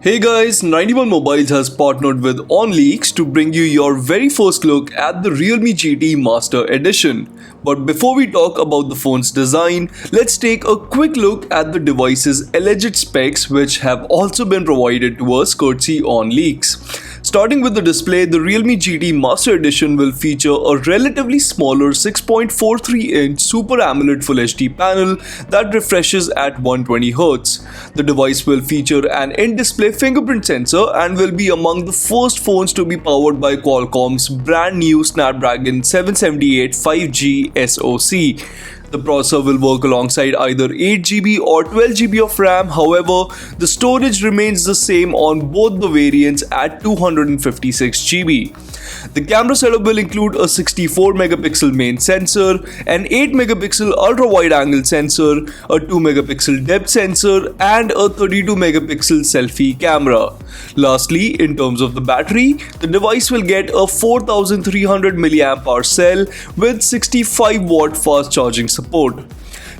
Hey guys, 91 Mobiles has partnered with OnLeaks to bring you your very first look at the Realme GT Master Edition. But before we talk about the phone's design, let's take a quick look at the device's alleged specs, which have also been provided to us courtesy OnLeaks. Starting with the display, the Realme GT Master Edition will feature a relatively smaller 6.43-inch Super AMOLED Full HD panel that refreshes at 120Hz. The device will feature an in-display fingerprint sensor and will be among the first phones to be powered by Qualcomm's brand new Snapdragon 778 5G SoC. The processor will work alongside either 8GB or 12GB of RAM, however, the storage remains the same on both the variants at 256GB. The camera setup will include a 64MP main sensor, an 8MP ultra-wide-angle sensor, a 2MP depth sensor, and a 32MP selfie camera. Lastly, in terms of the battery, the device will get a 4300 mAh cell with 65W fast charging support.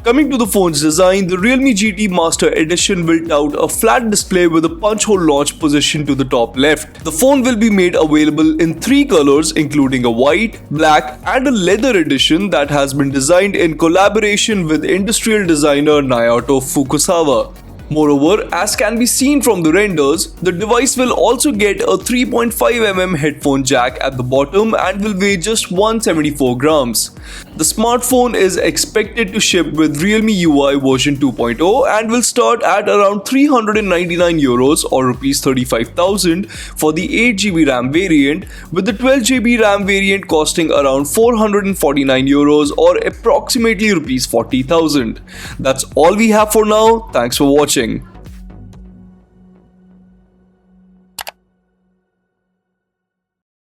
Coming to the phone's design, the Realme GT Master Edition will tout a flat display with a punch hole launch position to the top left. The phone will be made available in 3 colors, including a white, black, and a leather edition that has been designed in collaboration with industrial designer Naoto Fukusawa. Moreover, as can be seen from the renders, the device will also get a 3.5mm headphone jack at the bottom and will weigh just 174 grams. The smartphone is expected to ship with Realme UI version 2.0 and will start at around €399 or Rs 35,000 for the 8GB RAM variant, with the 12GB RAM variant costing around €449 or approximately Rs 40,000. That's all we have for now. Thanks for watching.